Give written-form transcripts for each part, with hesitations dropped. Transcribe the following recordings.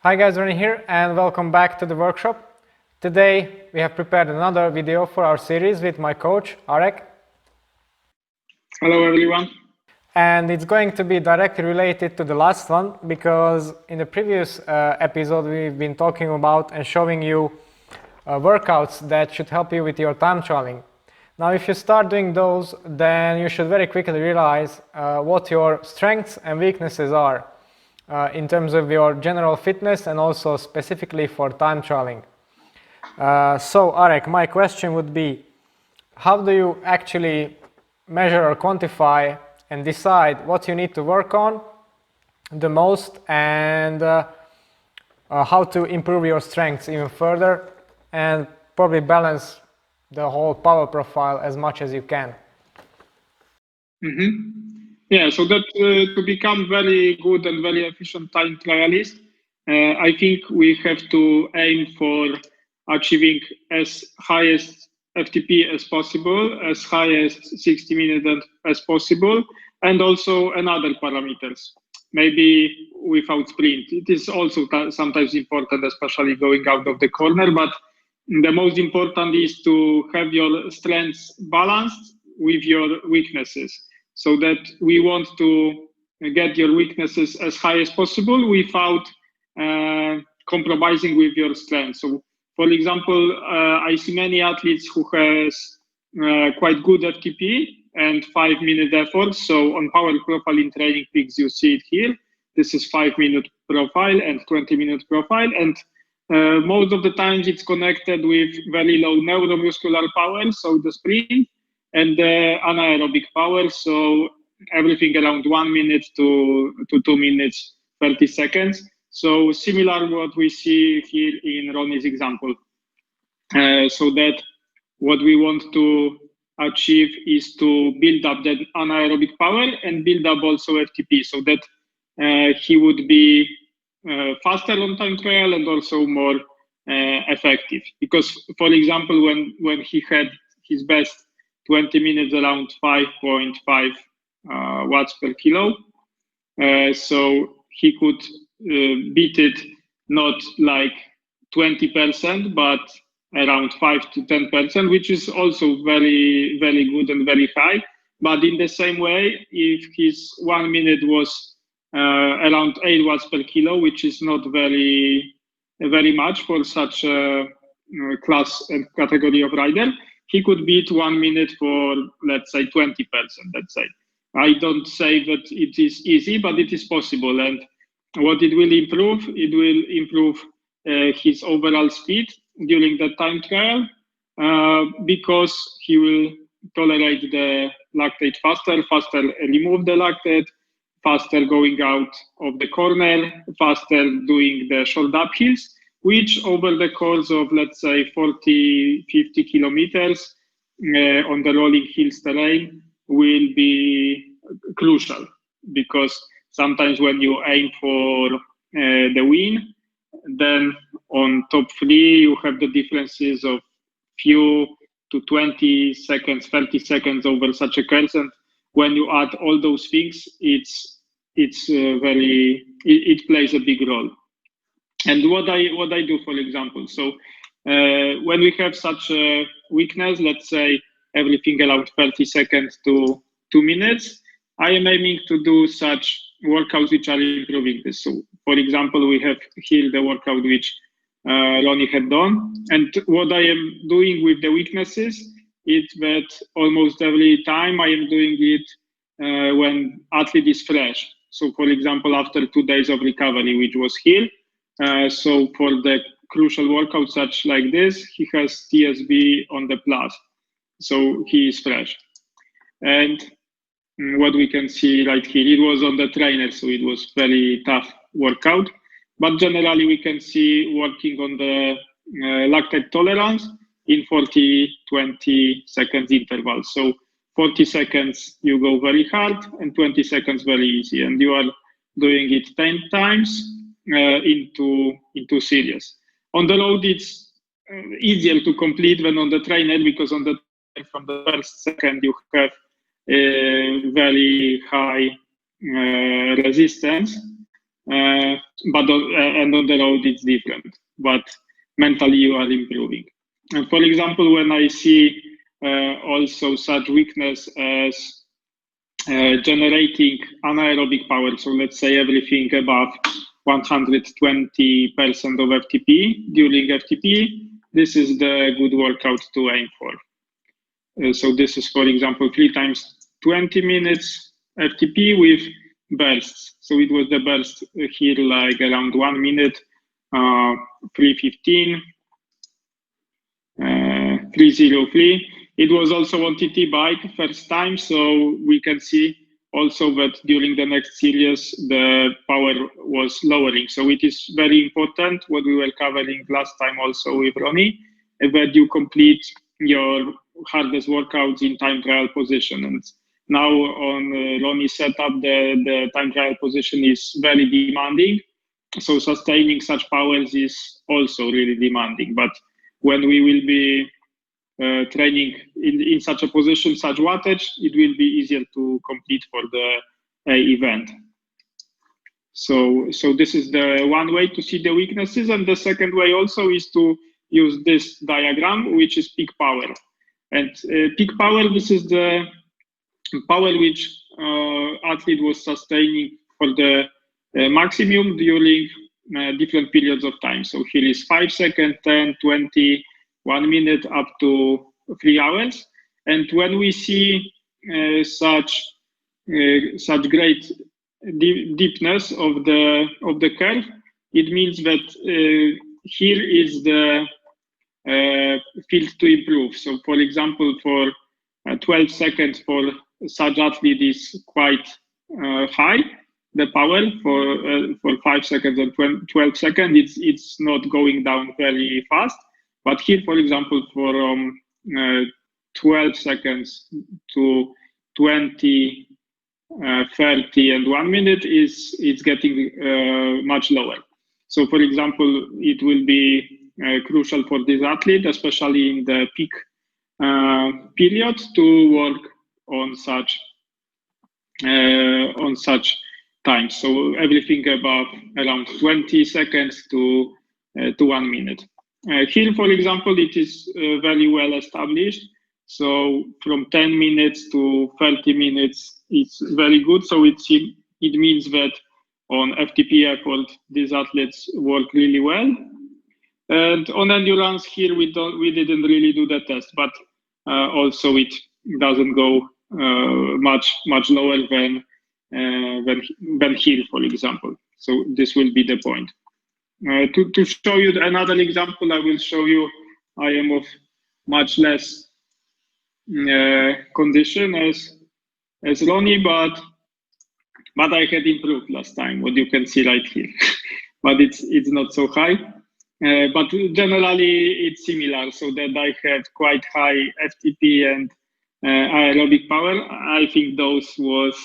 Hi guys, Ronnie here and welcome back to the workshop. Today we have prepared another video for our series with my coach, Arek. Hello everyone. And it's going to be directly related to the last one because in the previous episode we've been talking about and showing you workouts that should help you with your time trialing. Now if you start doing those, then you should very quickly realize what your strengths and weaknesses are. In terms of your general fitness and also specifically for time trialing. So Arek, my question would be, how do you actually measure or quantify and decide what you need to work on the most and how to improve your strengths even further and probably balance the whole power profile as much as you can? Yeah, so that to become very good and very efficient time trialist, I think we have to aim for achieving as highest FTP as possible, as high as 60 minutes as possible, and also another parameters, maybe without sprint. It is also sometimes important, especially going out of the corner, but the most important is to have your strengths balanced with your weaknesses, so that we want to get your weaknesses as high as possible without compromising with your strengths. So, for example, I see many athletes who has quite good FTP and 5-minute effort. So on Power Profile in Training Peaks, you see it here. This is 5-minute profile and 20-minute profile. And most of the times it's connected with very low neuromuscular power, so the sprint, and the anaerobic power, so everything around 1 minute to 2 minutes, 30 seconds. So similar what we see here in Ronnie's example. So that what we want to achieve is to build up that anaerobic power and build up also FTP, so that he would be faster on time trial and also more effective. Because, for example, when he had his best 20 minutes around 5.5 watts per kilo, so he could beat it not like 20%, but around 5 to 10%, which is also very, very good and very high. But in the same way, if his 1 minute was around 8 watts per kilo, which is not very much for such a class and category of rider, he could beat 1 minute for, let's say, 20%, let's say. I don't say that it is easy, but it is possible. And what it will improve his overall speed during the time trial, because he will tolerate the lactate faster remove the lactate, faster going out of the corner, faster doing the short uphills, which over the course of, let's say, 40, 50 kilometers on the rolling hills terrain will be crucial. Because sometimes when you aim for the win, then on top 3 you have the differences of few to 20 seconds, 30 seconds over such a curve, and when you add all those things, it plays a big role. And what I do, for example, so when we have such a weakness, let's say everything around 30 seconds to 2 minutes, I am aiming to do such workouts which are improving this. So, for example, we have here the workout which Ronnie had done. And what I am doing with the weaknesses is that almost every time I am doing it when athlete is fresh. So, for example, after 2 days of recovery, which was here. So for the crucial workout such like this, he has TSB on the plus. So he is fresh. And what we can see right here, it was on the trainer, so it was very tough workout. But generally, we can see working on the lactate tolerance in 40-20 seconds intervals. So 40 seconds you go very hard and 20 seconds very easy, and you are doing it 10 times into series. On the road, it's easier to complete than on the trainer, because on the from the first second you have very high resistance, but and on the road it's different. But mentally you are improving. And for example, when I see also such weakness as generating anaerobic power, so let's say everything above 120% of FTP during FTP, this is the good workout to aim for. So this is, for example, 3 times 20 minutes FTP with bursts. So it was the burst here like around 1 minute, 3:15, 3:03. It was also on TT bike first time, so we can see also that during the next series the power was lowering. So it is very important what we were covering last time also with Ronnie, that you complete your hardest workouts in time trial position. And now on Ronnie's setup, the time trial position is very demanding. So sustaining such powers is also really demanding. But when we will be training in such a position, such wattage, it will be easier to complete for the event. So this is the one way to see the weaknesses. And the second way also is to use this diagram, which is peak power. And peak power, this is the power which athlete was sustaining for the maximum during different periods of time. So here is 5 seconds, 10, 20, 1 minute, up to 3 hours. And when we see such great deepness of the curve, it means that here is the field to improve. So for example, for 12 seconds for such athlete is quite high. The power for 5 seconds and 12 seconds, it's not going down very fast. But here, for example, for 12 seconds to 20, 30, and 1 minute it's getting much lower. So, for example, it will be crucial for this athlete, especially in the peak period, to work on such time. So everything above around 20 seconds to 1 minute. Here, for example, it is very well established. So from 10 minutes to 30 minutes, it's very good. So it means that on FTP effort, these athletes work really well. And on endurance here, we didn't really do the test, but also it doesn't go much lower than here, for example. So this will be the point. To show you another example, I will show you I am of much less condition as Ronnie, but I had improved last time, what you can see right here. But it's not so high. But generally it's similar, so that I had quite high FTP and aerobic power. I think those was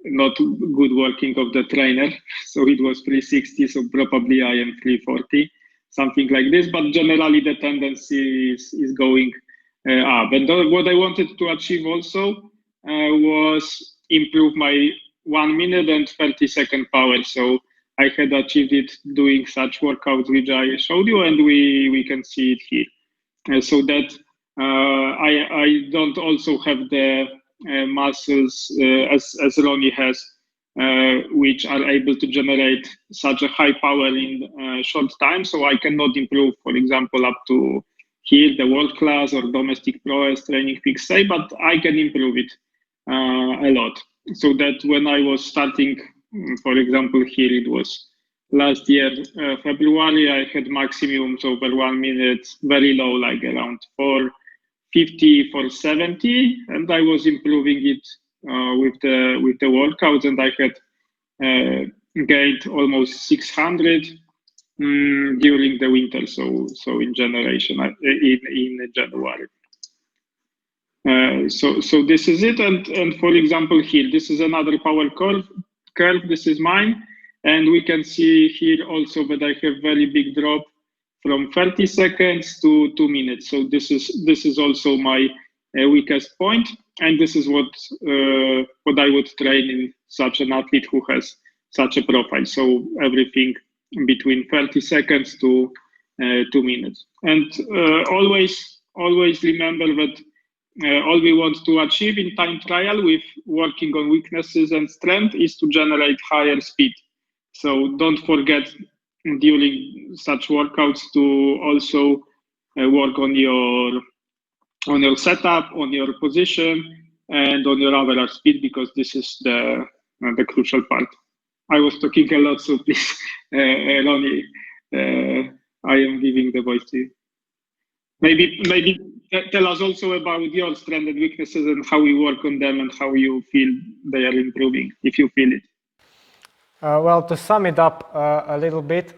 not good working of the trainer. So it was 360, so probably I am 340, something like this. But generally the tendency is going up. And what I wanted to achieve also was improve my 1 minute and 30-second power. So I had achieved it doing such workouts which I showed you, and we can see it here. So that I don't also have the muscles as Ronnie has, which are able to generate such a high power in short time. So I cannot improve, for example, up to here, the world class or domestic prowess training peak say, but I can improve it a lot. So that when I was starting, for example, here it was last year, February, I had maximums over 1 minute, very low, like around 450, 470, and I was improving it with the workouts, and I had gained almost 600 during the winter. So in generation, in January. So this is it, and for example here, this is another power curve. This is mine, and we can see here also that I have very big drop from 30 seconds to 2 minutes. So this is also my weakest point, and this is what I would train in such an athlete who has such a profile. So everything between 30 seconds to 2 minutes. And always remember that all we want to achieve in time trial with working on weaknesses and strength is to generate higher speed. So don't forget during such workouts to also work on your setup, on your position, and on your average speed, because this is the crucial part. I was talking a lot, so please, Ronnie, I am giving the voice to you. Maybe tell us also about your strengths and weaknesses and how you work on them and how you feel they are improving, if you feel it. Well, to sum it up a little bit,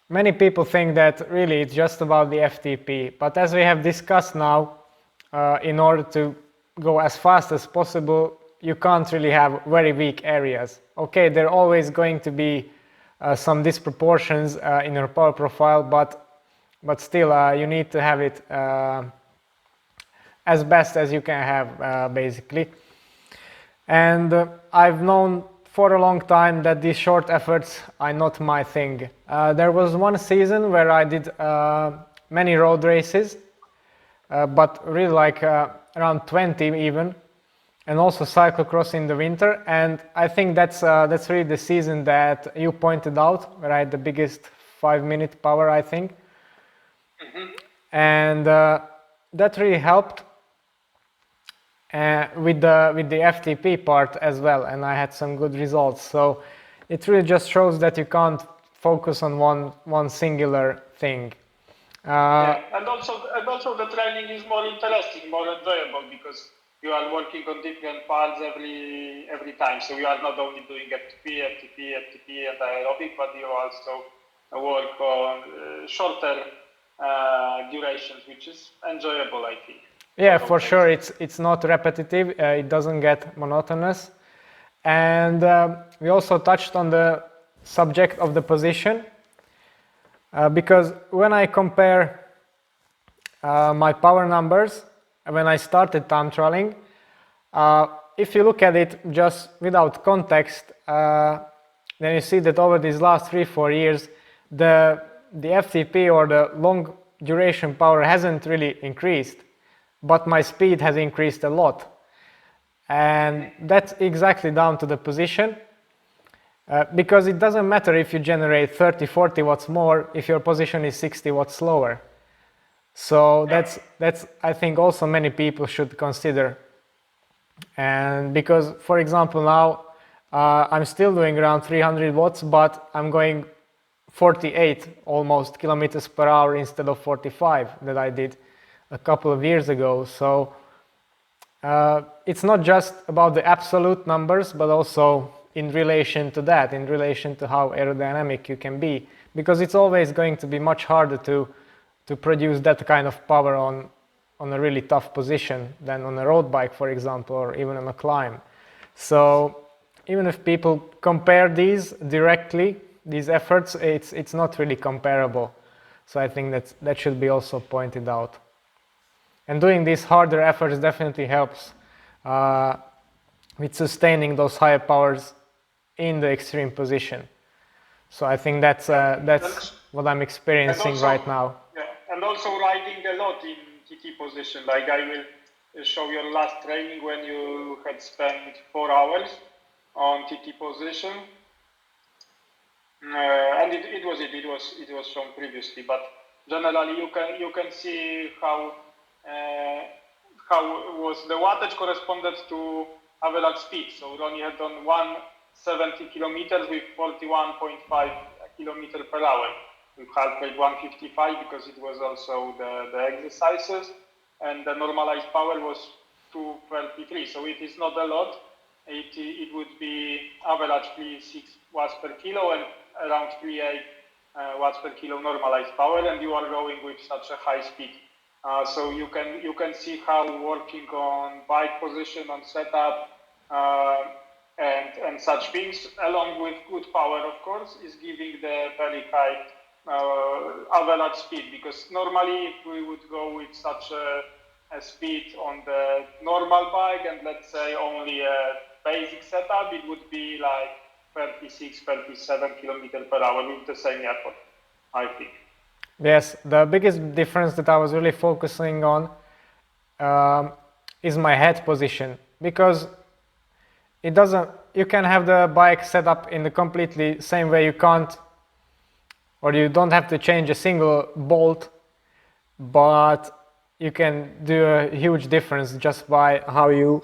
many people think that really it's just about the FTP, but as we have discussed now, in order to go as fast as possible, you can't really have very weak areas. Okay, there are always going to be some disproportions in your power profile, but still you need to have it as best as you can have, basically. And I've known for a long time that these short efforts are not my thing. There was one season where I did many road races, but really like around 20 even, and also cyclocross in the winter. And I think that's really the season that you pointed out, where I had the biggest 5-minute power, I think. Mm-hmm. And that really helped with the FTP part as well, and I had some good results. So it really just shows that you can't focus on one singular thing. And also the training is more interesting, more enjoyable, because you are working on different parts every time. So you are not only doing FTP, and aerobic, but you also work on shorter durations, which is enjoyable, I think. Yeah, for sure. It's not repetitive. It doesn't get monotonous. And we also touched on the subject of the position, because when I compare my power numbers when I started time trialing, if you look at it just without context, then you see that over these last 3-4 years, the FTP or the long duration power hasn't really increased, but my speed has increased a lot. And that's exactly down to the position, because it doesn't matter if you generate 30-40 watts more if your position is 60 watts slower. So that's I think also many people should consider. And because, for example, now I'm still doing around 300 watts, but I'm going 48 almost kilometers per hour instead of 45 that I did a couple of years ago. So it's not just about the absolute numbers, but also in relation to that, in relation to how aerodynamic you can be, because it's always going to be much harder to produce that kind of power on a really tough position than on a road bike, for example, or even on a climb. So even if people compare these directly, these efforts, it's not really comparable. So I think that should be also pointed out. And doing these harder efforts definitely helps with sustaining those higher powers in the extreme position. So I think that's what I'm experiencing also, right now. Yeah, and also riding a lot in TT position. Like I will show your last training when you had spent 4 hours on TT position, and it was shown previously. But generally, you can see how was the wattage corresponded to average speed. So Ronnie had done 170 kilometers with 41.5 kilometers per hour. With heart rate 155 because it was also the exercises, and the normalized power was 233. So it is not a lot. It would be average 3.6 watts per kilo and around 3.8 watts per kilo normalized power, and you are going with such a high speed. So you can see how working on bike position, on setup, and such things, along with good power, of course, is giving the very high average speed. Because normally, if we would go with such a speed on the normal bike and let's say only a basic setup, it would be like 36, 37 kilometers per hour with the same effort, I think. Yes, the biggest difference that I was really focusing on is my head position, because it doesn't, you can have the bike set up in the completely same way. You can't, or you don't have to change a single bolt, but you can do a huge difference just by how you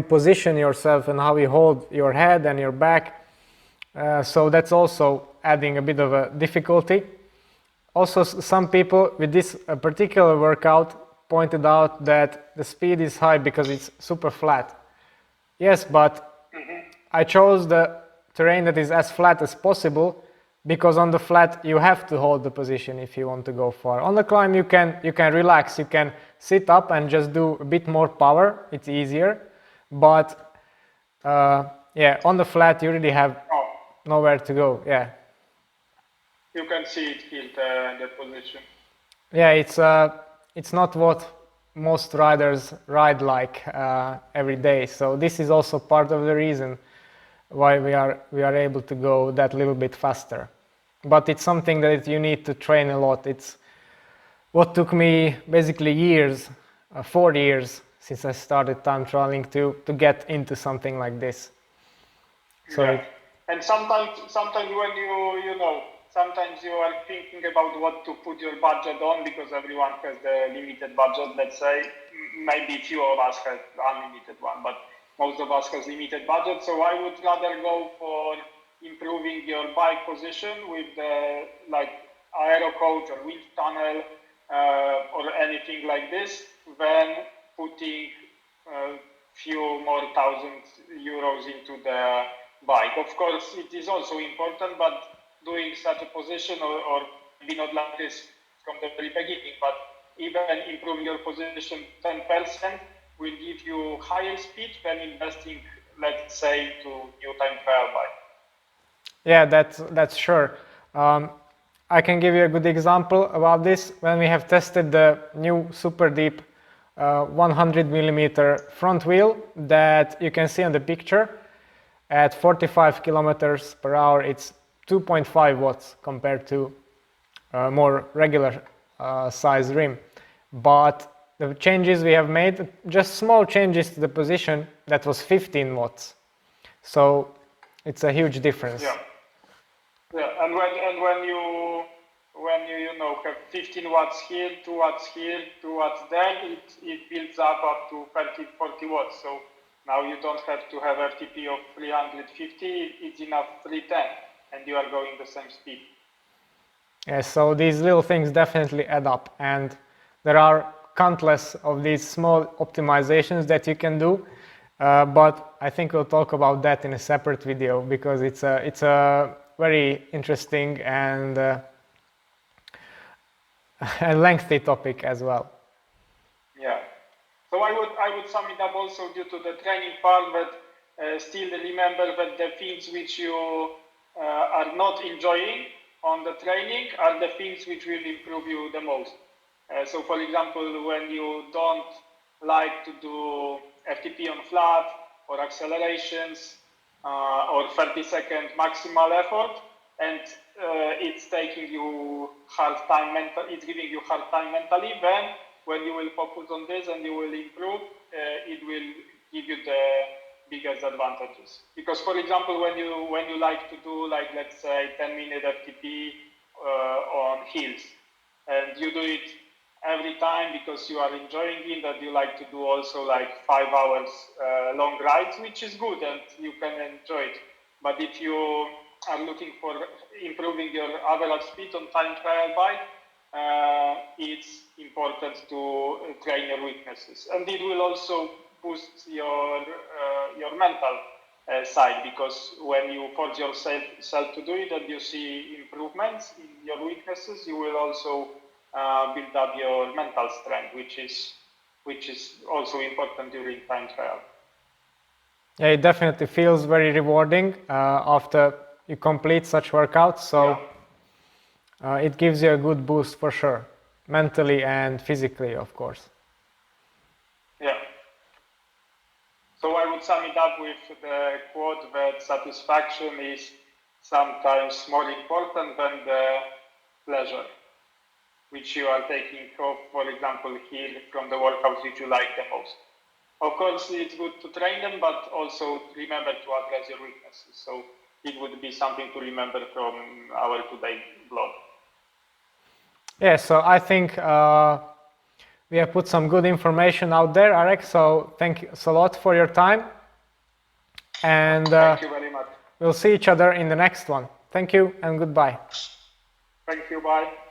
position yourself and how you hold your head and your back. So that's also adding a bit of a difficulty. Also, some people with this particular workout pointed out that the speed is high because it's super flat. Yes, but I chose the terrain that is as flat as possible, because on the flat you have to hold the position if you want to go far. On the climb you can relax, you can sit up and just do a bit more power, it's easier. But yeah, on the flat you really have nowhere to go. Yeah. You can see it here, the position. Yeah, it's not what most riders ride like every day. So this is also part of the reason why we are able to go that little bit faster. But it's something that you need to train a lot. It's what took me basically years, 4 years since I started time trialing to get into something like this. So yeah. And sometimes when you know, sometimes you are thinking about what to put your budget on, because everyone has the limited budget, let's say. Maybe few of us have unlimited one, but most of us has limited budget. So I would rather go for improving your bike position with the like aero coach or wind tunnel or anything like this than putting few more €1,000 into the bike. Of course, it is also important, but doing such a position or maybe not like this from the very beginning, but even improving your position 10% will give you higher speed than investing, let's say, to new time trial bike. Yeah, that's sure. I can give you a good example about this. When we have tested the new Super Deep 100mm front wheel that you can see on the picture, at 45 kilometers per hour, it's 2.5 watts compared to a more regular size rim. But the changes we have made, just small changes to the position, that was 15 watts. So it's a huge difference. Yeah. Yeah, and when you have 15 watts here, 2 watts here, 2 watts there, it builds up to 30, 40 watts. So now you don't have to have RTP of 350, it's enough 310, and you are going the same speed. Yeah, so these little things definitely add up, and there are countless of these small optimizations that you can do, but I think we'll talk about that in a separate video, because it's a very interesting and a lengthy topic as well. Yeah. So I would sum it up also due to the training part, but still remember that the things which you are not enjoying on the training are the things which will improve you the most. So for example, when you don't like to do FTP on flat or accelerations or 30-second maximal effort, and it's taking you hard time it's giving you hard time mentally, then when you will focus on this and you will improve, it will give you the biggest advantages. Because for example, when you like to do, like, let's say 10-minute FTP on hills, and you do it every time because you are enjoying it, and you like to do also like 5 hours long rides, which is good and you can enjoy it. But if you are looking for improving your average speed on time trial bike, it's important to train your weaknesses, and it will also boost your mental side, because when you force yourself to do it and you see improvements in your weaknesses, you will also build up your mental strength, which is also important during time trial. Yeah, it definitely feels very rewarding after you complete such workouts. So it gives you a good boost for sure, mentally and physically, of course. Yeah. So I would sum it up with the quote that satisfaction is sometimes more important than the pleasure which you are taking off, for example, here from the workouts which you like the most. Of course, it's good to train them, but also remember to address your weaknesses. So it would be something to remember from our today blog. Yeah, so I think we have put some good information out there, Arek, so thank you a lot for your time. And thank you very much. We'll see each other in the next one. Thank you and goodbye. Thank you, bye.